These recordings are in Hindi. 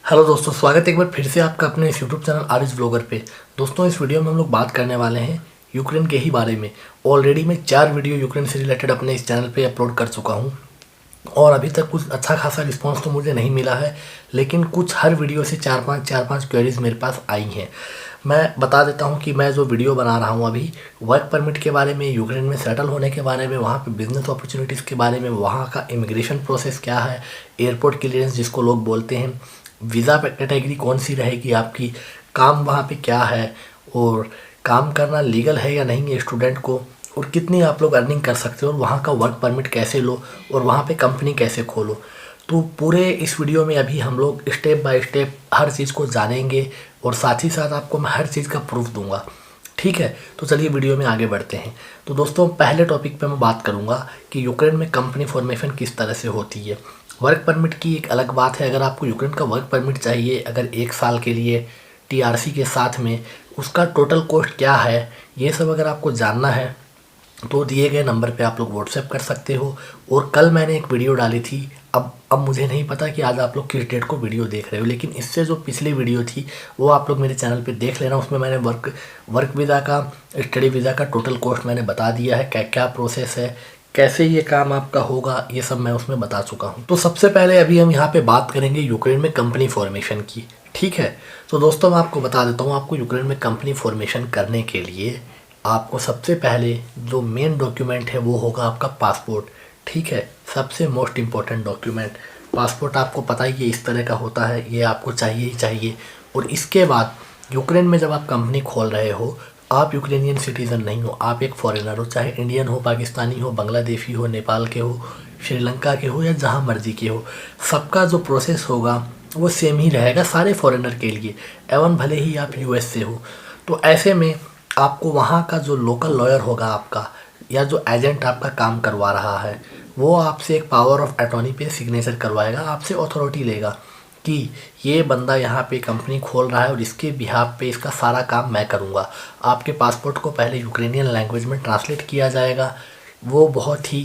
हेलो दोस्तों, स्वागत है एक बार फिर से आपका अपने इस यूट्यूब चैनल आरिस ब्लॉगर पे। दोस्तों, इस वीडियो में हम लोग बात करने वाले हैं यूक्रेन के ही बारे में। ऑलरेडी मैं 4 वीडियो यूक्रेन से रिलेटेड अपने इस चैनल पे अपलोड कर चुका हूँ और अभी तक कुछ अच्छा खासा रिस्पांस तो मुझे नहीं मिला है, लेकिन कुछ हर वीडियो से 4-5 क्वेरीज मेरे पास आई हैं। मैं बता देता हूँ कि मैं जो वीडियो बना रहा हूँ अभी वर्क परमिट के बारे में, यूक्रेन में सेटल होने के बारे में, वहाँ पे बिजनेस अपॉर्चुनिटीज़ के बारे में, वहाँ का इमिग्रेशन प्रोसेस क्या है, एयरपोर्ट क्लियरेंस जिसको लोग बोलते हैं, वीज़ा कैटेगरी कौन सी रहेगी आपकी, काम वहाँ पे क्या है और काम करना लीगल है या नहीं है स्टूडेंट को, और कितनी आप लोग अर्निंग कर सकते हो, और वहाँ का वर्क परमिट कैसे लो और वहाँ पे कंपनी कैसे खोलो। तो पूरे इस वीडियो में अभी हम लोग स्टेप बाय स्टेप हर चीज़ को जानेंगे और साथ ही साथ आपको मैं हर चीज़ का प्रूफ दूंगा। ठीक है, तो चलिए वीडियो में आगे बढ़ते हैं। तो दोस्तों, पहले टॉपिक पे मैं बात करूंगा कि यूक्रेन में कंपनी फॉर्मेशन किस तरह से होती है। वर्क परमिट की एक अलग बात है। अगर आपको यूक्रेन का वर्क परमिट चाहिए, अगर 1 साल के लिए टीआरसी के साथ में, उसका टोटल कॉस्ट क्या है, ये सब अगर आपको जानना है तो दिए गए नंबर पे आप लोग व्हाट्सएप कर सकते हो। और कल मैंने एक वीडियो डाली थी, अब मुझे नहीं पता कि आज आप लोग किस डेट को वीडियो देख रहे हो, लेकिन इससे जो पिछली वीडियो थी वो आप लोग मेरे चैनल पे देख लेना। उसमें मैंने वर्क वीज़ा का, स्टडी वीज़ा का टोटल कॉस्ट मैंने बता दिया है, क्या क्या प्रोसेस है, कैसे ये काम आपका होगा, ये सब मैं उसमें बता चुका हूँ। तो सबसे पहले अभी हम यहाँ पे बात करेंगे यूक्रेन में कंपनी फॉर्मेशन की। ठीक है, तो दोस्तों मैं आपको बता देता हूँ, आपको यूक्रेन में कंपनी फॉर्मेशन करने के लिए आपको सबसे पहले जो मेन डॉक्यूमेंट है वो होगा आपका पासपोर्ट। ठीक है, सबसे मोस्ट इम्पॉर्टेंट डॉक्यूमेंट पासपोर्ट। आपको पता ही है इस तरह का होता है, ये आपको चाहिए ही चाहिए। और इसके बाद यूक्रेन में जब आप कंपनी खोल रहे हो, आप यूक्रेनियन सिटीज़न नहीं हो, आप एक फॉरेनर हो, चाहे इंडियन हो, पाकिस्तानी हो, बांग्लादेशी हो, नेपाल के हो, श्रीलंका के हो या जहाँ मर्जी के हो, सबका जो प्रोसेस होगा वो सेम ही रहेगा सारे फॉरेनर के लिए, एवं भले ही आप यूएस से हो। तो ऐसे में आपको वहाँ का जो लोकल लॉयर होगा आपका, या जो एजेंट आपका काम करवा रहा है, वो आपसे एक पावर ऑफ अटॉर्नी पे सिग्नेचर करवाएगा, आपसे अथॉरिटी लेगा कि ये बंदा यहाँ पे कंपनी खोल रहा है और इसके बिहाफ पे इसका सारा काम मैं करूँगा। आपके पासपोर्ट को पहले यूक्रेनियन लैंग्वेज में ट्रांसलेट किया जाएगा। वो बहुत ही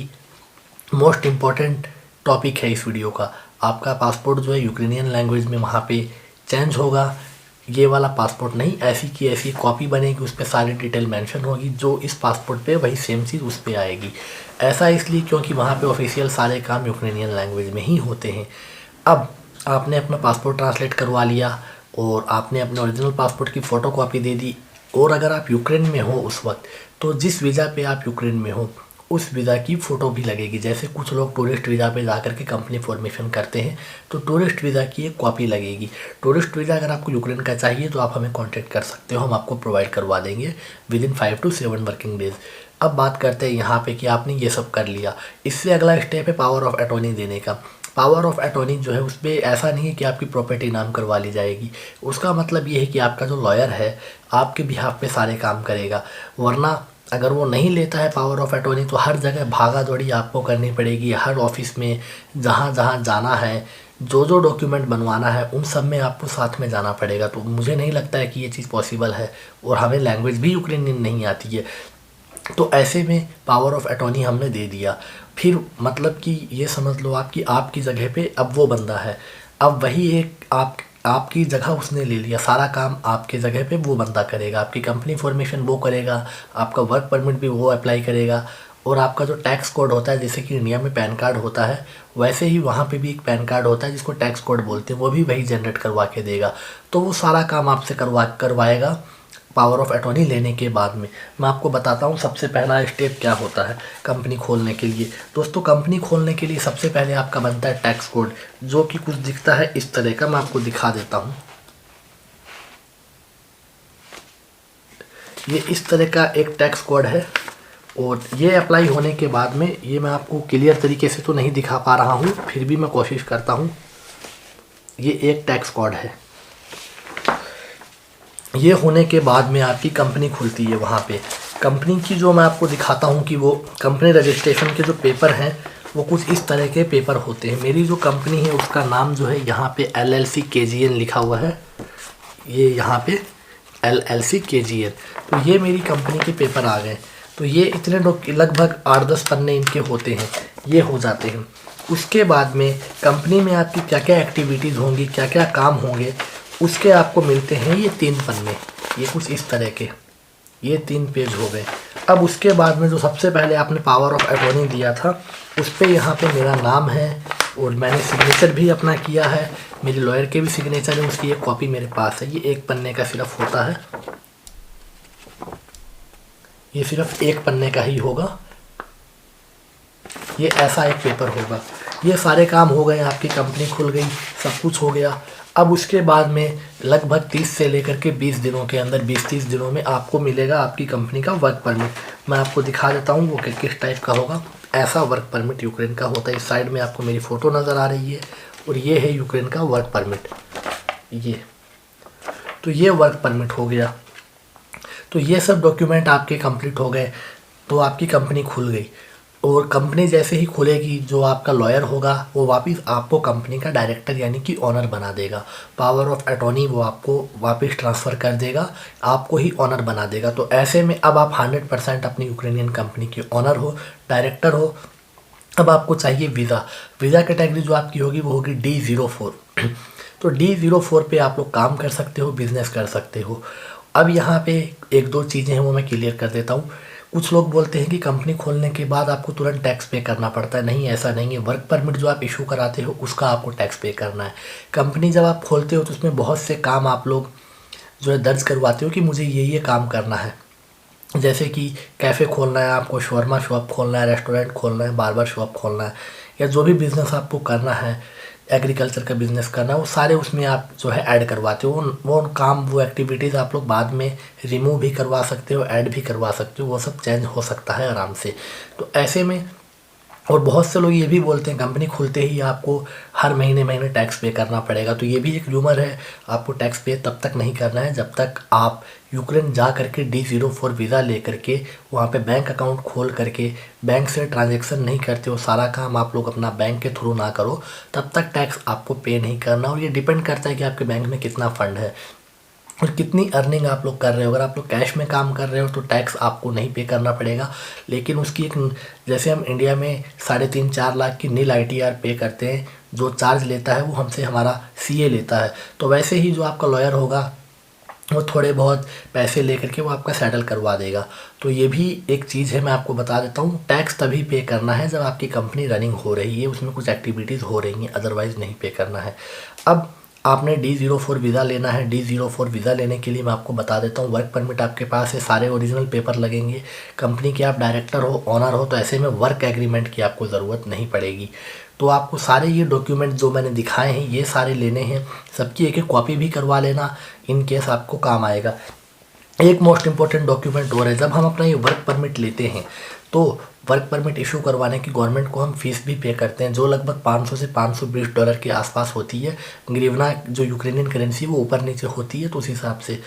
मोस्ट इम्पॉर्टेंट टॉपिक है इस वीडियो का। आपका पासपोर्ट जो है यूक्रेनियन लैंग्वेज में वहाँ पे चेंज होगा। ये वाला पासपोर्ट नहीं, ऐसी की ऐसी कॉपी बनेगी, उस पर सारी डिटेल मेंशन होगी, जो इस पासपोर्ट पे वही सेम चीज़ उस पर आएगी। ऐसा इसलिए क्योंकि वहाँ पे ऑफिशियल सारे काम यूक्रेनियन लैंग्वेज में ही होते हैं। अब आपने अपना पासपोर्ट ट्रांसलेट करवा लिया और आपने अपने ओरिजिनल पासपोर्ट की फ़ोटो कॉपी दे दी। और अगर आप यूक्रेन में हो उस वक्त, तो जिस वीज़ा पे आप यूक्रेन में हो उस वीज़ा की फ़ोटो भी लगेगी। जैसे कुछ लोग टूरिस्ट वीज़ा पे जा कर के कंपनी फॉर्मेशन करते हैं, तो टूरिस्ट वीज़ा की एक कॉपी लगेगी। टूरिस्ट वीज़ा अगर आपको यूक्रेन का चाहिए तो आप हमें कांटेक्ट कर सकते हो, हम आपको प्रोवाइड करवा देंगे विदिन 5 to 7 वर्किंग डेज़। अब बात करते हैं यहाँ पे कि आपने ये सब कर लिया। इससे अगला स्टेप है पावर ऑफ अटॉर्नी देने का। पावर ऑफ अटॉर्नी जो है उस पर ऐसा नहीं है कि आपकी प्रॉपर्टी नाम करवा ली जाएगी। उसका मतलब ये है कि आपका जो लॉयर है आपके बिहाफ पे सारे काम करेगा। वरना अगर वो नहीं लेता है पावर ऑफ अटॉर्नी, तो हर जगह भागा दौड़ी आपको करनी पड़ेगी। हर ऑफिस में जहाँ जहाँ जाना है, जो जो डॉक्यूमेंट बनवाना है, उन सब में आपको साथ में जाना पड़ेगा। तो मुझे नहीं लगता है कि ये चीज़ पॉसिबल है, और हमें लैंग्वेज भी यूक्रेनियन नहीं आती है। तो ऐसे में पावर ऑफ अटॉर्नी हमने दे दिया। फिर मतलब कि ये समझ लो आप कि आपकी जगह पे अब वो बंदा है, अब वही एक आपकी जगह उसने ले लिया, सारा काम आपके जगह पे वो बंदा करेगा। आपकी कंपनी फॉर्मेशन वो करेगा, आपका वर्क परमिट भी वो अप्लाई करेगा, और आपका जो टैक्स कोड होता है, जैसे कि इंडिया में पैन कार्ड होता है, वैसे ही वहाँ पे भी एक पैन कार्ड होता है जिसको टैक्स कोड बोलते हैं, वो भी वही जनरेट करवा के देगा। तो वो सारा काम आपसे करवाएगा पावर ऑफ अटॉर्नी लेने के बाद में। मैं आपको बताता हूँ सबसे पहला स्टेप क्या होता है कंपनी खोलने के लिए। दोस्तों, कंपनी खोलने के लिए सबसे पहले आपका बनता है टैक्स कोड, जो कि कुछ दिखता है इस तरह का। मैं आपको दिखा देता हूँ। ये इस तरह का एक टैक्स कोड है, और ये अप्लाई होने के बाद में, ये मैं आपको क्लियर तरीके से तो नहीं दिखा पा रहा हूँ, फिर भी मैं कोशिश करता हूँ। ये एक टैक्स कोड है। ये होने के बाद में आपकी कंपनी खुलती है। वहाँ पे कंपनी की जो मैं आपको दिखाता हूँ कि वो कंपनी रजिस्ट्रेशन के जो पेपर हैं वो कुछ इस तरह के पेपर होते हैं। मेरी जो कंपनी है उसका नाम जो है यहाँ पे LLC KGN लिखा हुआ है, ये यहाँ पे LLC KGN। तो ये मेरी कंपनी के पेपर आ गए। तो ये इतने लगभग 8-10 पन्ने इनके होते हैं, ये हो जाते हैं। उसके बाद में कंपनी में आपकी क्या क्या एक्टिविटीज़ होंगी, क्या क्या काम होंगे, उसके आपको मिलते हैं ये 3 पन्ने। ये कुछ इस तरह के ये 3 पेज हो गए। अब उसके बाद में जो सबसे पहले आपने पावर ऑफ अटॉर्नी दिया था, उस पर यहाँ पे मेरा नाम है और मैंने सिग्नेचर भी अपना किया है, मेरे लॉयर के भी सिग्नेचर है, उसकी एक कॉपी मेरे पास है। ये 1 पन्ने का सिर्फ होता है, ये सिर्फ 1 पन्ने का ही होगा, ये ऐसा एक पेपर होगा। ये सारे काम हो गए, आपकी कंपनी खुल गई, सब कुछ हो गया। अब उसके बाद में लगभग 30 से लेकर के 20 दिनों के अंदर, 20-30 दिनों में आपको मिलेगा आपकी कंपनी का वर्क परमिट। मैं आपको दिखा देता हूँ वो किस टाइप का होगा। ऐसा वर्क परमिट यूक्रेन का होता है। इस साइड में आपको मेरी फ़ोटो नज़र आ रही है और ये है यूक्रेन का वर्क परमिट। ये तो ये वर्क परमिट हो गया। तो ये सब डॉक्यूमेंट आपके कंप्लीट हो गए, तो आपकी कंपनी खुल गई। और कंपनी जैसे ही खुलेगी, जो आपका लॉयर होगा वो वापस आपको कंपनी का डायरेक्टर यानी कि ऑनर बना देगा। पावर ऑफ अटॉर्नी वो आपको वापस ट्रांसफ़र कर देगा, आपको ही ऑनर बना देगा। तो ऐसे में अब आप 100% अपनी यूक्रेनियन कंपनी के ऑनर हो, डायरेक्टर हो। अब आपको चाहिए वीज़ा। वीज़ा कैटेगरी जो आपकी होगी वो होगी D04। तो D04 पे आप लोग काम कर सकते हो, बिजनेस कर सकते हो। अब यहाँ पे 1-2 चीज़ें हैं वो मैं क्लियर कर देता हूँ। कुछ लोग बोलते हैं कि कंपनी खोलने के बाद आपको तुरंत टैक्स पे करना पड़ता है। नहीं, ऐसा नहीं है। वर्क परमिट जो आप इशू कराते हो उसका आपको टैक्स पे करना है। कंपनी जब आप खोलते हो तो उसमें बहुत से काम आप लोग जो है दर्ज करवाते हो कि मुझे ये काम करना है। जैसे कि कैफ़े खोलना है आपको, शॉर्मा शॉप खोलना है, रेस्टोरेंट खोलना है, बार्बर शॉप खोलना है, या जो भी बिज़नेस आपको करना है, एग्रीकल्चर का बिज़नेस करना है, वो सारे उसमें आप जो है ऐड करवाते हो। वो काम, वो एक्टिविटीज़ आप लोग बाद में रिमूव भी करवा सकते हो, ऐड भी करवा सकते हो, वो सब चेंज हो सकता है आराम से। तो ऐसे में, और बहुत से लोग ये भी बोलते हैं कंपनी खुलते ही आपको हर महीने टैक्स पे करना पड़ेगा। तो ये भी एक र्यूमर है। आपको टैक्स पे तब तक नहीं करना है जब तक आप यूक्रेन जा करके D04 वीज़ा ले करके वहाँ पे बैंक अकाउंट खोल करके बैंक से ट्रांजैक्शन नहीं करते हो, सारा काम आप लोग अपना बैंक के थ्रू ना करो, तब तक टैक्स आपको पे नहीं करना। और ये डिपेंड करता है कि आपके बैंक में कितना फ़ंड है और कितनी अर्निंग आप लोग कर रहे हो। अगर आप लोग कैश में काम कर रहे हो तो टैक्स आपको नहीं पे करना पड़ेगा, लेकिन उसकी एक, जैसे हम इंडिया में 3.5-4 लाख की नील ITR पे करते हैं, जो चार्ज लेता है वो हमसे हमारा CA लेता है। तो वैसे ही जो आपका लॉयर होगा वो थोड़े बहुत पैसे लेकर के वो आपका सेटल करवा देगा। तो ये भी एक चीज़ है, मैं आपको बता देता हूँ। टैक्स तभी पे करना है जब आपकी कंपनी रनिंग हो रही है, उसमें कुछ एक्टिविटीज़ हो रही हैं, अदरवाइज़ नहीं पे करना है। अब आपने D04 वीज़ा लेना है। D04 वीज़ा लेने के लिए मैं आपको बता देता हूँ, वर्क परमिट आपके पास है, सारे ओरिजिनल पेपर लगेंगे, कंपनी के आप डायरेक्टर हो, ऑनर हो, तो ऐसे में वर्क एग्रीमेंट की आपको ज़रूरत नहीं पड़ेगी। तो आपको सारे ये डॉक्यूमेंट जो मैंने दिखाए हैं ये सारे लेने हैं, सबकी एक कॉपी भी करवा लेना, इन केस आपको काम आएगा। एक मोस्ट इम्पॉर्टेंट डॉक्यूमेंट और है, जब हम अपना ये वर्क परमिट लेते हैं तो वर्क परमिट इशू करवाने की गवर्नमेंट को हम फीस भी पे करते हैं, जो लगभग 500 से $520 के आसपास होती है। ग्रीवना जो यूक्रेनियन करेंसी वो ऊपर नीचे होती है, तो उस हिसाब से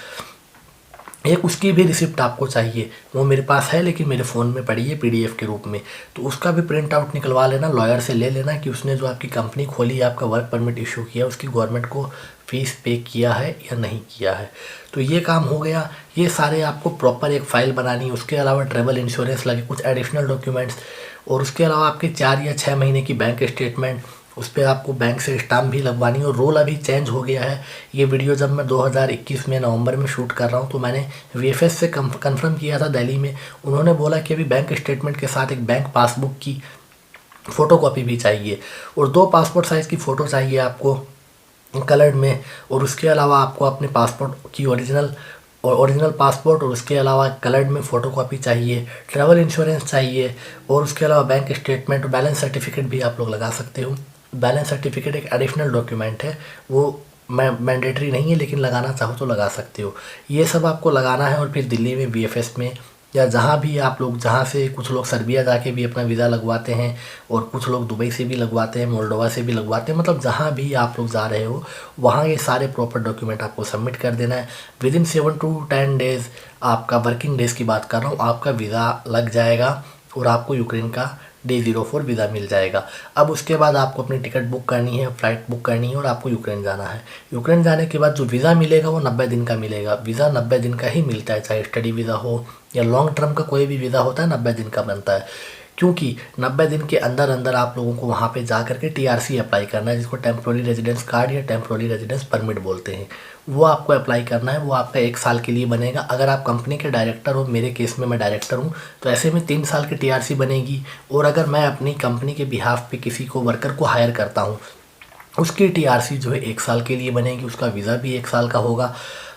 एक उसकी भी रिसिप्ट आपको चाहिए। वो मेरे पास है लेकिन मेरे फ़ोन में पड़ी है PDF के रूप में, तो उसका भी प्रिंट आउट निकलवा लेना, लॉयर से ले लेना कि उसने जो आपकी कंपनी खोली, आपका वर्क परमिट इशू किया, उसकी गवर्नमेंट को फ़ीस पे किया है या नहीं किया है। तो ये काम हो गया। ये सारे आपको प्रॉपर एक फ़ाइल बनानी है। उसके अलावा ट्रैवल इंश्योरेंस लगे, कुछ एडिशनल डॉक्यूमेंट्स, और उसके अलावा आपके 4 या 6 महीने की बैंक स्टेटमेंट, उस पर आपको बैंक से स्टाम्प भी लगवानी है। और रोल अभी चेंज हो गया है। ये वीडियो जब मैं 2021 में नवंबर में शूट कर रहा हूँ, तो मैंने VFS से कंफर्म किया था दिल्ली में। उन्होंने बोला कि अभी बैंक स्टेटमेंट के साथ एक बैंक पासबुक की फ़ोटोकॉपी भी चाहिए और 2 पासपोर्ट साइज़ की फ़ोटो चाहिए आपको कलर्ड में। और उसके अलावा आपको अपने पासपोर्ट की ओरिजिनल पासपोर्ट और उसके अलावा कलर्ड में फ़ोटोकॉपी चाहिए, ट्रैवल इंश्योरेंस चाहिए, और उसके अलावा बैंक स्टेटमेंट और बैलेंस सर्टिफिकेट भी आप लोग लगा सकते हो। बैलेंस सर्टिफिकेट एक एडिशनल डॉक्यूमेंट है, वो मैंडेटरी नहीं है, लेकिन लगाना चाहो तो लगा सकते हो। ये सब आपको लगाना है। और फिर दिल्ली में VFS में या जहाँ भी आप लोग, जहाँ से कुछ लोग सर्बिया जाके भी अपना वीज़ा लगवाते हैं और कुछ लोग दुबई से भी लगवाते हैं, मोल्डोवा से भी लगवाते हैं, मतलब जहाँ भी आप लोग जा रहे हो वहाँ ये सारे प्रॉपर डॉक्यूमेंट आपको सबमिट कर देना है। विदिन 7 to 10 डेज़, आपका वर्किंग डेज़ की बात कर रहा हूँ, आपका वीज़ा लग जाएगा और आपको यूक्रेन का D04 वीज़ा मिल जाएगा। अब उसके बाद आपको अपनी टिकट बुक करनी है, फ़्लाइट बुक करनी है और आपको यूक्रेन जाना है। यूक्रेन जाने के बाद जो वीज़ा मिलेगा वो 90 दिन का मिलेगा। वीज़ा 90 दिन का ही मिलता है, चाहे स्टडी वीज़ा हो या लॉन्ग टर्म का कोई भी वीज़ा होता है 90 दिन का बनता है। क्योंकि 90 दिन के अंदर अंदर आप लोगों को वहाँ पे जा करके टीआरसी अप्लाई करना है, जिसको टेम्प्रोरी रेजिडेंस कार्ड या टेम्प्रोरी रेजिडेंस परमिट बोलते हैं। वो आपको अप्लाई करना है, वो आपका 1 साल के लिए बनेगा। अगर आप कंपनी के डायरेक्टर हो, मेरे केस में मैं डायरेक्टर हूँ, तो ऐसे में 3 साल की टीआरसी बनेगी। और अगर मैं अपनी कंपनी के बिहाफ पे किसी को वर्कर को हायर करता हूँ, उसकी टीआरसी जो है 1 साल के लिए बनेगी, उसका वीज़ा भी 1 साल का होगा।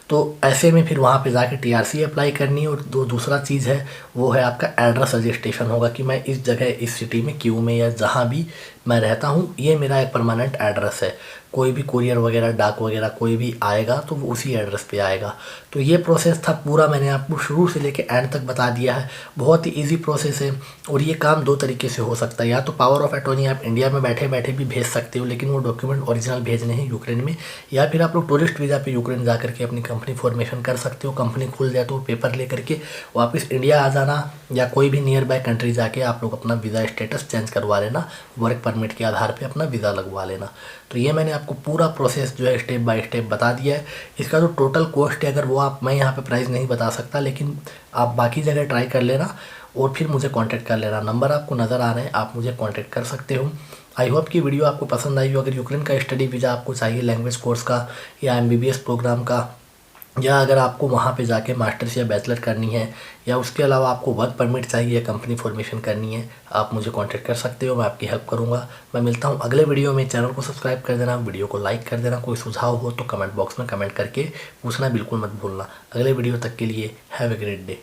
तो ऐसे में फिर वहाँ पे जाके टीआरसी अप्लाई करनी है। और दूसरा चीज़ है, वो है आपका एड्रेस रजिस्ट्रेशन होगा कि मैं इस जगह, इस सिटी में, क्यू में या जहाँ भी मैं रहता हूँ, ये मेरा एक परमानेंट एड्रेस है। कोई भी कुरियर वगैरह, डाक वगैरह कोई भी आएगा तो वो उसी एड्रेस पे आएगा। तो ये प्रोसेस था पूरा, मैंने आपको शुरू से लेके एंड तक बता दिया है। बहुत ही इजी प्रोसेस है और ये काम 2 तरीके से हो सकता है। या तो पावर ऑफ अटॉर्नी आप इंडिया में बैठे बैठे भी भेज सकते हो, लेकिन वो डॉक्यूमेंट ओरिजिनल भेजने हैं यूक्रेन में। या फिर आप लोग टूरिस्ट वीज़ा पे यूक्रेन जा करके अपनी कंपनी फॉर्मेशन कर सकते हो। कंपनी खुल जाए तो पेपर ले करके वापस इंडिया आ जाना, या कोई भी नियर बाय कंट्री जाके आप लोग अपना वीज़ा स्टेटस चेंज करवा लेना, वर्क परमिट के आधार पे अपना वीज़ा लगवा लेना। तो ये मैंने आपको पूरा प्रोसेस जो है स्टेप बाय स्टेप बता दिया है। इसका जो टोटल कॉस्ट है, अगर वो आप, मैं यहाँ पे प्राइस नहीं बता सकता, लेकिन आप बाकी जगह ट्राई कर लेना और फिर मुझे कांटेक्ट कर लेना। नंबर आपको नज़र आ रहे हैं, आप मुझे कांटेक्ट कर सकते हो। आई होप कि वीडियो आपको पसंद आई हो। अगर यूक्रेन का स्टडी वीज़ा आपको चाहिए, लैंग्वेज कोर्स का या एमबीबीएस प्रोग्राम का, या अगर आपको वहाँ पे जाके मास्टर्स या बैचलर करनी है, या उसके अलावा आपको वर्क परमिट चाहिए, कंपनी फॉर्मेशन करनी है, आप मुझे कांटेक्ट कर सकते हो, मैं आपकी हेल्प करूँगा। मैं मिलता हूँ अगले वीडियो में। चैनल को सब्सक्राइब कर देना, वीडियो को लाइक कर देना। कोई सुझाव हो तो कमेंट बॉक्स में कमेंट करके पूछना बिल्कुल मत भूलना। अगले वीडियो तक के लिए हैव ए ग्रेट डे।